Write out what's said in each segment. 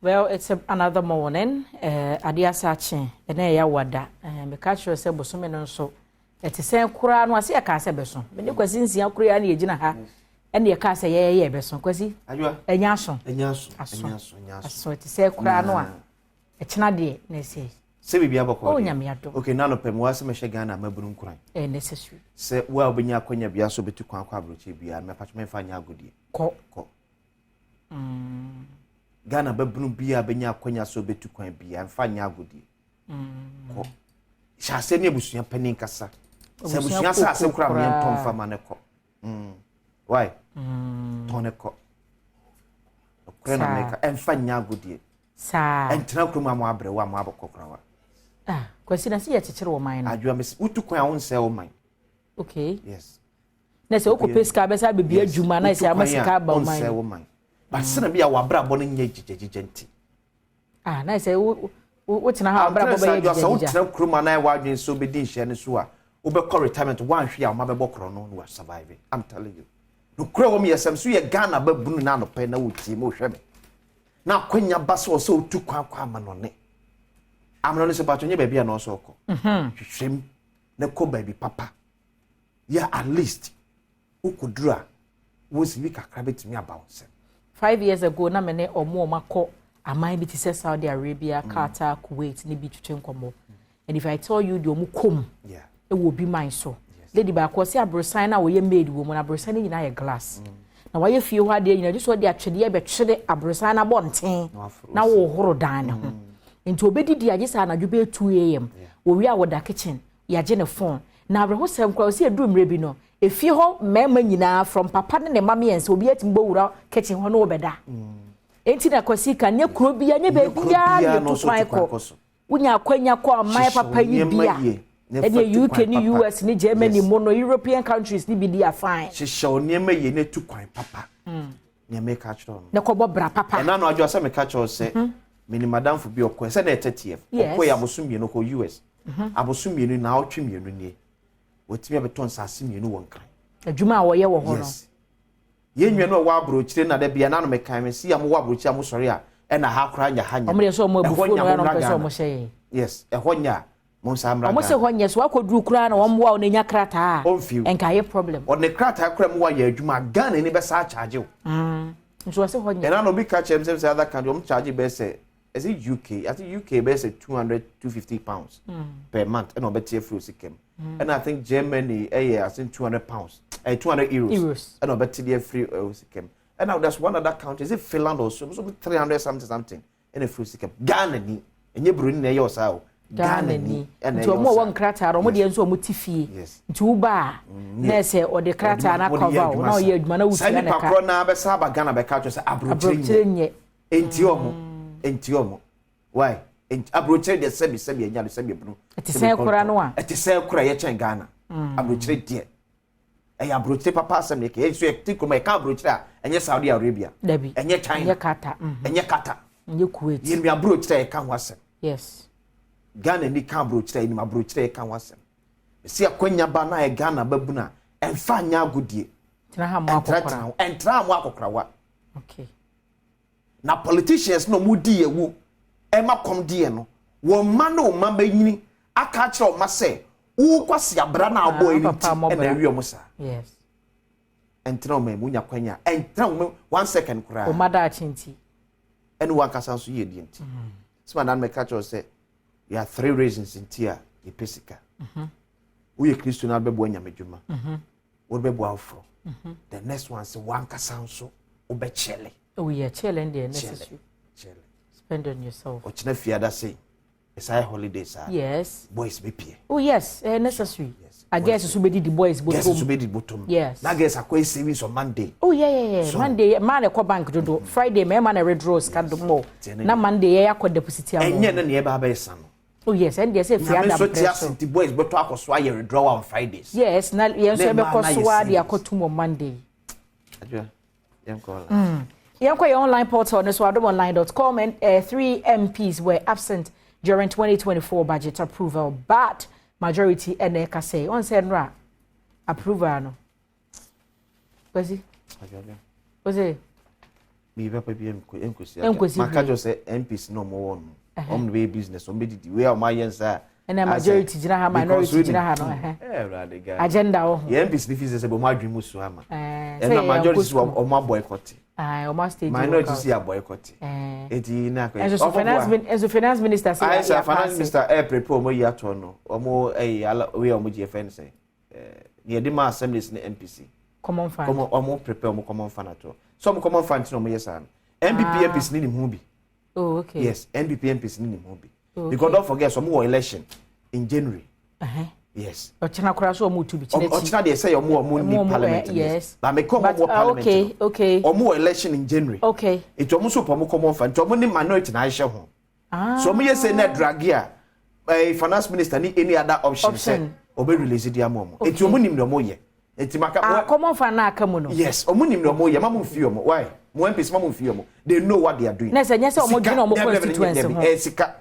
Well, it's another morning. Adia sachi, ene ya wada. Me catch you say bosome no so. Eti sen kura no ase aka se beso. Me ne kwasi nsia kura ya na yegina ha. Ene ye ka se ye beso kwasi. Ajua. Enya aso. Aso eti sen kura no a. Echina de na se. Se bibia bako. O nyame ado. Okay, na no pem wa se me hye Ghana mabunu nkuran. Necessary. Se wa obenya akonya bia so betu kwan kwa abroche bia me patch me fa nya agodie. Ko. Ghana babunu bia benya akonya so betu kwan bia mfa nya agodie. Ko. Sha se ne busuya panin kasa. Se busuya sa se kura me ntom fa ma ne ko. Why? Tone ko. Okre na meka mfa nya agodie. Sa. Entra kroma mo abre wa mo abokokra wa. Kwasi na si ya chichire wo man na. Adwa me utu kwan won se wo man. Okay. Yes. Na se okọ peska be sa bebia adwuma na se amasika ba man. Se wo man. But se na bia wa bra bo no nya jijejenti. Na se wo tina ha bra bo be jijejija. So wo tina kroma na wa adwen so be din hye ne so a wo be call retirement wan hwe a ma be bokro no no survive. I'm telling you. No kura wo me yesem so ye Ghana ba bunu na no pe na wo tie mo hwe me. Na kwanya baso so tu kwa ama no ne. Amno ne se pato nye baby na so ko. Hwehwem ne ko baby papa. Ya at least ukudura wo si bi kakra betimi aba wonse. 5 years ago na me ne omo makọ aman bi ti se Saudi Arabia, Qatar, Kuwait ni bi twetwe nkomo. And if I tell you the omo kom, e wo bi man so. Lady ba ko se abrosan na wo ye made wo mo na abrosan ni nyina ye glass. Na wa ye fie ho ade nyina just wo de atwede be twede abrosan na bonten. Na wo horo dan ne ho. Nti obedidi age sa na dwube 2 am. Wo wi a wo da kitchen, ya je ne phone. Na abreho sem kwa se edu mre bi no. Efie ho mema nyina from papa ne mama yense obi atimbo wura kitchen ho no obeda. Enti na kwasi ka ne kuro bia ne ba bia ne to kwan ko. Unya akwanya ko amai papa yi bia. Ene UK ni US ni Germany mono European countries ni bi dia fine. Hye oniema ye ne tu kwan papa. Ne make catch on. Ne ko bobra papa. Na no adwo se me catch on se mini madam for bi okọ se na etetief. Okọ ya bosumie no ko US. Abosumie no na otwemie no nie. Wotimi abeton sasimie no won kan. Adwuma a wo ye wo ho no. Ye nwe no wa abrochire na da bia na no me kan me si am wa abrochire am sori a e na ha kra nya hanya. Omre so mo abufu no ya no pese mo hye. Yes, e honya mo samra. Mo se honya so akoduru kra na wo mo wa o nya krata a. Enka ye problem. O ne krata kra mo wa ye adwuma Ghana ni be sa charge o. Nso se honya. E na no bi catch em say other country om charge be say is it UK? I think UK be say 250 pounds per month and obeti free sikem. And I think Germany I think 200 pounds. 200 euros. And obeti the free sikem. And now there's one other country, is it Finland or so 300 something in a free sikem. Ghana ni enye bruni na yo sa o. Ghana ni. Nti omo won krata ro mo de enso omo tifie. Nti uba na se o de krata na cover na o ye adwuma na wuti na ka. Sani pakro na be sa ba Ghana be ka cho say abrochire nye. Enti omo Entiomo. Why? Abrochire de sebi enya de sebi bunu. Eti sen kura no a. Eti sen kura ye chen Ghana. Abrochire de. Eya abrochire papa asem ne ke. Enso etiko me ka abrochire a enye Saudi Arabia. Enye China. Enye Qatar. Enye Qatar. Enye Kuwait. Ye mi abrochire e ka ho asem. Yes. Ghana ni ka abrochire ni abrochire e ka ho asem. Si akwanya ba na e Ghana babuna emfa nya agodie. Tina ha mo akokora. Entra mo akokora wa. Okay. Na politicians no mudi ewu ema kom die no wo ma no ma banyini aka kire o ma se wo kwase abra na abo eliti e na wi o musa. Yes. Entra o ma munya kwanya entra o 1 second kura o mada achinti ene wa kasa so ye die nti so man me catch us say there are 3 reasons in tia e pesika wo ye Kristo na bebo anya medwuma wo bebo afro the next one say wan kasa so wo be chele. Oh yeah, chill and the necessary. Chill. Spend on yourself. O chine fiada say. It's a holiday sir. Yes. Boys be pie. Oh yes, necessary. Yes. I guess it's be the boys bottom. Yes, it's be the bottom. Yes. Na guess akwa savings on Monday. Oh yeah. So, Monday man e ko bank dodo. Friday me man e withdraw scandal more. Na Monday e akwa deposit am. Enye na e ba ba san. Oh yes, and they say fiada. So the boys beto akoso aye withdraw on Fridays. Yes, na ye so be koso a de akotum on Monday. Adwa. Yem call. Your online portal on adomonline.com and 3 MPs were absent during 2024 budget approval, but majority and say on Senra approval. No. Was it? Me papa bi enkosi maka jo say MPs no mo won be business be didi we o ma yensa and a majority jina ha minority jina ha no brother guy agenda o MPs ni fi say bo ma dwi musu ama and na majority o ma boycott o ma stage minority see a boycott eti na ko as finance minister say I finance minister prepare mo ya to no omo we omo GFN say near the ma assemblies in MPC common fund omo prepare omo common fund at all so omo common fund no mo yes an NPP MPs ni nim bi oh okay yes NPP MPs ni nim bi because don't forget some more election in January yes ochina kura so omo to bi chinechi ochina dey say omo ni parliament yes but me come more parliament okay omo election in January okay it omo so omo common fund omo ni minority na ahye ho so omo yes say na dragia finance minister ni any other option say obe release dia mo eti omo nim no mo ye eti maka common fan na aka mu no yes omo nim no mo ye mamu fi omo why mo MPs mamu fi omo they know what they are doing na say nyese omo gina omo constituency ho sika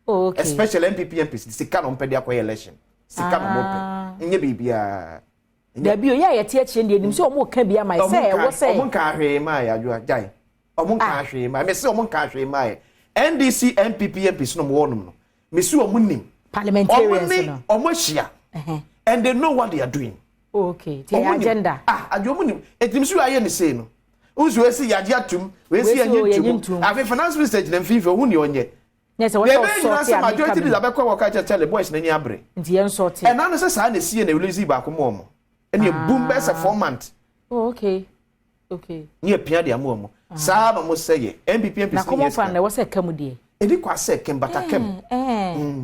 okay especially MPs sika no mpede akoy election sika no mo pe nye bibia da bi o ya ye tie chie ndi nim say omo ka bia mai say wo say omo ka hwe ma ya adwa jai omo ka hwe ma me say omo ka hwe ma NDC MPs no mo wonum no me say omo nim parliamentarians no omo hia and they know what they are doing okay the agenda adwo nim etim so aye ne say no unso we see yaje atum we see yanyitum afi finance minister jina mfife hu ni onye yes what sort ya majority is abekwa waka cha boys na ni abre nti yen sort e na no say sa na sie na release ba ko mo ene boom best 4 months oh okay ni pia de amomo sa no mo say MPP na common fan na wo say kam de edi kwa say kem batakem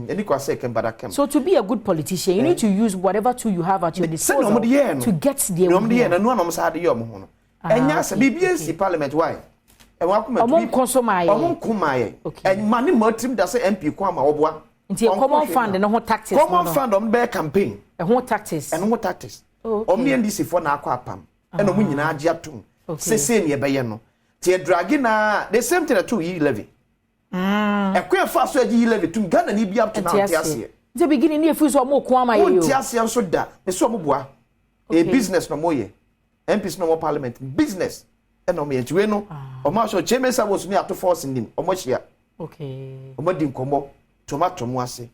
edi kwa say kem batakem so to be a good politician you need to use whatever tool you have at your disposal to get there no de na no sa de yo mo ho no enya sa BBC parliament why e wa kuma omon konsomaye omon kumaye en mani matrim da say MP ko ama oboa nti common fund no ho tactics common fund on be campaign e ho tactics om ne NDC for na akwa apam e no mu nyina age atom sese ne be ye no ti dragi na the same thing to yi levy e kwa fa so agi yi levy tum Ghana ni bia to na tiase the beginning ne efu so omo ko ama ye yo tiase nso da e so omo boa e business no moye MPs no more parliament business and no me ntwe no o ma so chemesa wo so ni ato force nim o mo hia okay o ma di nkomo tomato mo ase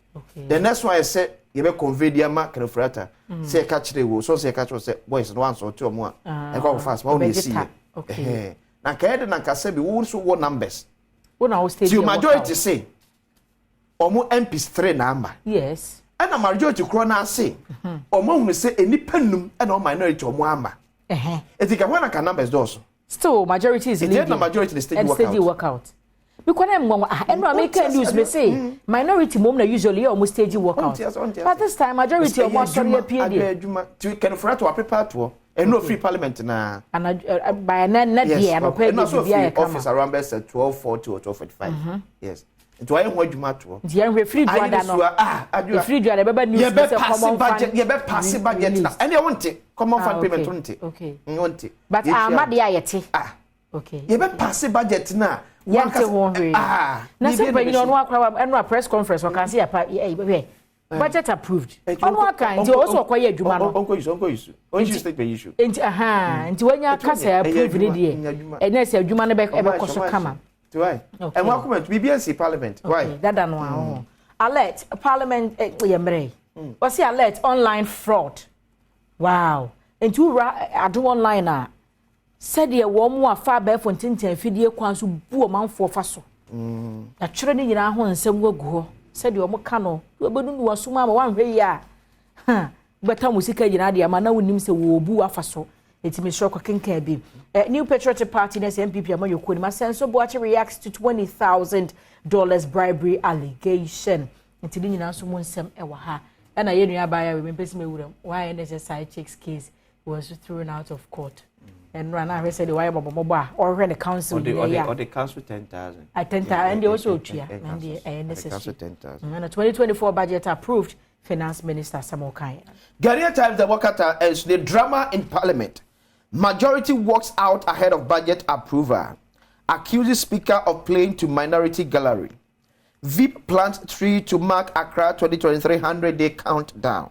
the next one I say ye be convey dia ma krefrata say ka kire wo so say ka kire say boys no answer to mo a e go fast ma wo see okay na ka ede na ka say be wo so wo numbers wo na wo stage the majority say o mo MPs 3 na amba yes and na majority kro na say o mo hu say enipa num and o minority o mo amba etika when can numbers do so still majority is leading the majority is stage workout because and American news may say minority mom na usually almost stage workout but this time majority almost sorry appeared to can for to prepare to and no free parliament na and by na dia no pay the office around 12:40 or 12:45 yes nti why ho adwuma to nti yan free dwada no free dwada beba news say common budget ye be pass budget na and you want common fund payment want okay want but amade ayete okay ye be pass budget na yante ho hwe na say bring no akwa eno press conference o kan say budget approved ono aka nti o so kwaye adwuma no onko issue state pay issue nti nti wanya kasa approved ni de ena say adwuma no be koso kama why and welcome to BBNC parliament why dada no alert parliament yemre we see alert online fraud wow into Adom online said ye wo mu afa ba fontintan fidie kwan so bu o manfo fa so na twere ni nyina ho nsem wagu ho said ye o mu ka no we benu nu wasuma ma wan hwe ya beta musika nyina de ama na wonim se wo bu afa so etimi shoko kenka bi New Patriotic Party and MPP Amayoko ni masenso Boachi reacts to $20,000 bribery allegation. Nti ni nyina so mo nsem e wa ha. E na ye nua baya we mpesi mewuram. Why NSSI checks case was thrown out of court. And run I said why bobo a or the council or the council 10,000. At 10,000 and they also tua and the council 10,000. And the 2024 budget approved Finance Minister Samokai. Ghanaian Times the Wakata is the drama in Parliament. Majority walks out ahead of budget approval. Accuses Speaker of playing to minority gallery. VIP plants tree to mark Accra 2023 100-day countdown.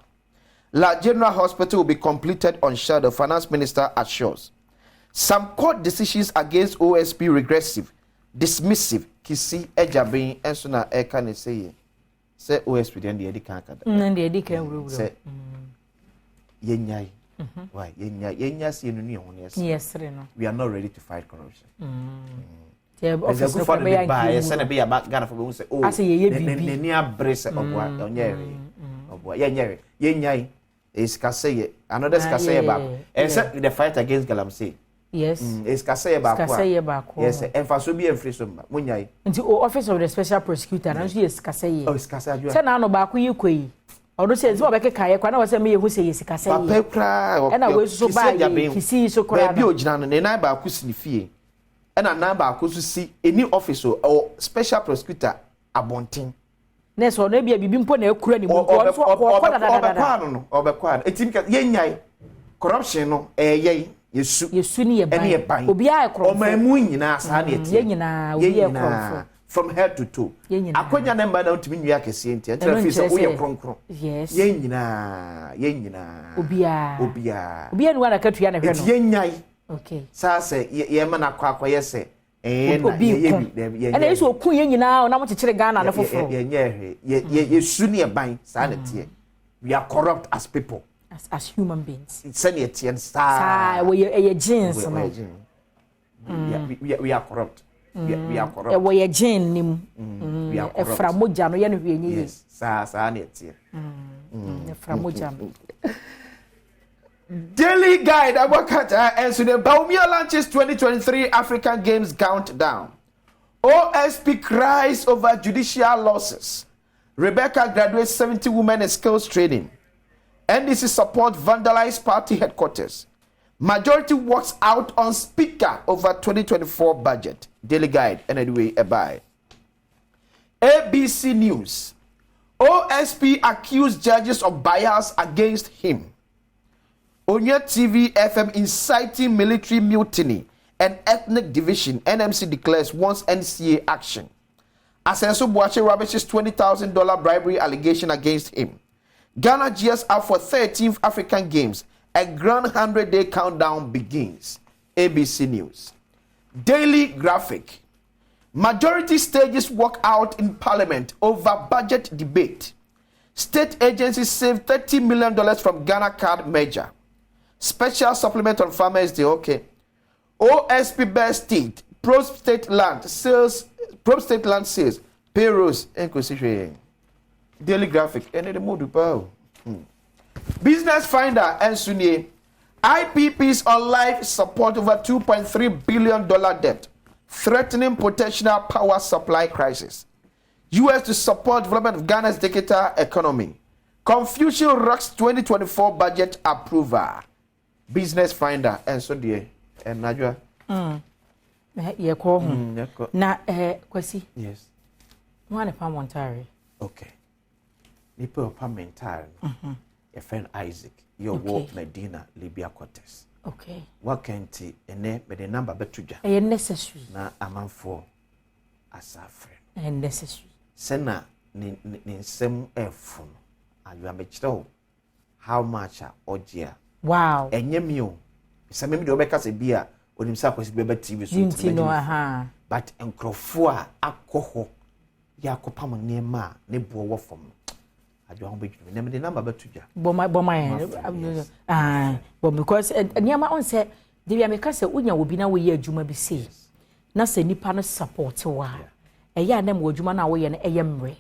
La General Hospital will be completed on schedule, Finance Minister assures. Some court decisions against OSP regressive, dismissive, kisi ejabin enso na eka ne say OSP den de kan kada. De edi kan wuro. Say yenyai. Why? Yenya si enu ni ehun yes. No. We are not ready to fight corruption. Yeah, office no for the buy, send a be about Ghana for we say oh. I say ye bibi. Ne ni abrese obwa onyere. Obwa yenyai. Is kaseye another kaseye back except the fight against galamsey yes is kaseye back yes emfaso bi emfriso mba munyai nti office of the special prosecutor na so yes kaseye oh is kaseye adua se na no back yi koyi odo se zo be kekaye kwa na wo se me yehu se yes kaseye papa kra e na we so ba kisi so kra bi ogina no ne nan ba ku sini fie e na nan ba ku so si any office or special prosecutor abonten neso no bia bibi mpo na akura ni mu ko so obekwa etim ka yenyai corruption no yesu ni ye ban obi a korofo o mamu nyina sa na etie ye nyina obi a korofo from head to toe akonya na mba na ntimi nwa kese ntia ntra fi so wo ye kronkron yes ye nyina obi a ni wana katua na hwe no yenyai okay sa se ye ma na kwa yese and there is okun ye nyina na mo kekere Ghana na foforo ye su ne ban sa na tie we are corrupt as people as human beings send it and star we genes we are corrupt we are corrupt we gene nim we are corrupt efra moja no ye no hwe nyi yes sa na tie efra moja no Daily Guide Abakata and so the Baumia launches 2023 African Games countdown. OSP cries over judicial losses. Rebecca graduates 70 women in skills training. NDC support vandalized party headquarters. Majority walks out on speaker over 2024 budget. Daily Guide and anyway bye. ABC News. OSP accused judges of bias against him. Onya TV FM inciting military mutiny and ethnic division. NMC declares wants NCA action. Asenso Boache rubbishes $20,000 bribery allegation against him. Ghana GS out for 13th African Games. A grand 100-day countdown begins. ABC News. Daily Graphic. Majority stages walk out in Parliament over budget debate. State agencies save $30 million from Ghana card merger. Special supplement on Farmers Day, okay. OSP Best State, Pro State Land Sales, payrolls, and Daily Graphic, and the mood Business Finder and Sunye, IPPs on life support over $2.3 billion debt, threatening potential power supply crisis. US to support development of Ghana's digital economy. Confucian rocks 2024 budget approval. Business Finder and so dear and Najwa. Ye call na kwasi. Yes. One pa montare. Okay. Nipo pa mentare. Your friend Isaac, your walk Medina, Libya Cortes. Okay. What can ti ene me the number betuja. E necessary. Na amanfo asafre. E necessary. Sena ni nsem efun. Ayu amechiro how much ogia. Wow. Enye mi o. Se me de obeka se bia onim sa kwesi beba TV so no but enkrofo a akoho ya kopam niema ne bo wo fom. Adwa ho bedwumi na me de number betuja. Boma because niema on say de bia me ka se unya obi na we ye adwuma bi sei. Na se nipa no support wa. Eya na mo adwuma na wo ye na eye mre.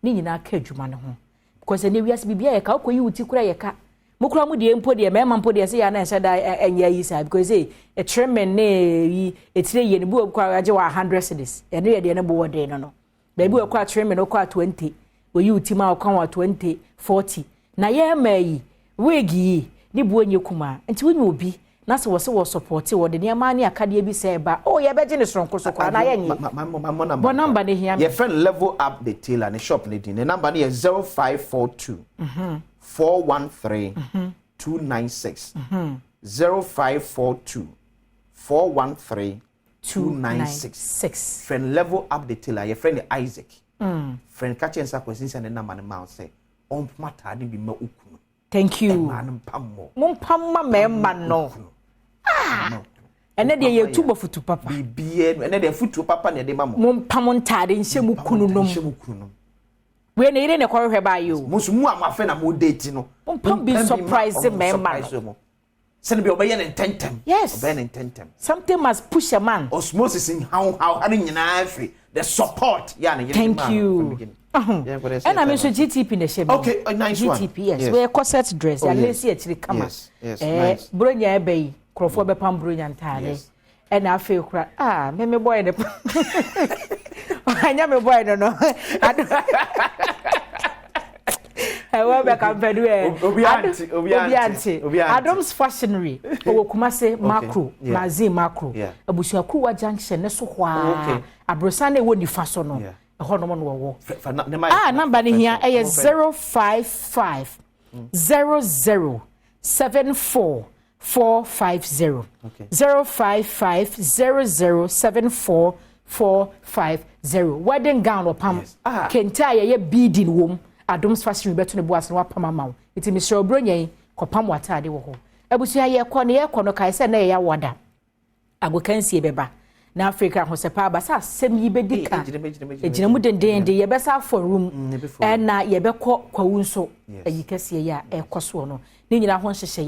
Ni nyina ka adwuma no ho. Because ne wiase bibia ye ka akoyi wuti kura ye ka mukura mu de mpo de mema mpo de se ya na se da enya yi sa because a tremen ne yi etire ye ne bu kwa age wa 100 cedis e ne ye de ne bo de no ba bi kwa tremen no kwa 20 oyi utima kwa wa 20 40 na ye ma yi wegi ni bu onye kuma nti wonye obi na se wo se wo support wo de ne ma ne akade bi se ba oh ye beje ne sonko so kwa na ye nyi bo number ne hia your friend level up the tailor ne shop ne din ne number ne 0542 413 296 0542 413 296 friend level up the tailor your friend Isaac friend catching sa question say na man ma say on mata ni bi ma ukunu thank you man pammo mon pamma me man no ene de ye tubo futu papa bibie ene de futu papa ne de mamo mom pam ntade nhye mu kunu nom we ne ire ne kɔhwɛ ba yo musu mu amafe na mo date no pam be surprise me man send be obey ne tentem obey ne tentem something must push a man osmosis in how ani nyina afi the support ya ne thank you and I mean so GTP ne shebe okay a nice one GTP yes we corset dress ya lacy actually kama nice bronya ebe krofo be pam bronya ntare and I feel cry me boy ne anya me boy no we be compare Obi Adom's fashionary o Kumase macro magazine macro abusuaku wa junction ne so hwa abrosa na wo nifa so no ho no no wo number ne here 055 00 74 450 055 00 74 450 wedding gown opam kenta ye beading wom Adom's fashion beto ne boas no apama mawo iti Mr. Obronyen kopam watade wo ho abusua ye kɔ no kai se na ye wada agokansie beba na Africa ho sepa ba sa sem yi bedika ejina mu denden de ye besa for room na ye bekɔ kwawu nso ayi kase ye a ɛkɔ so no ne nyina ho hyehyɛ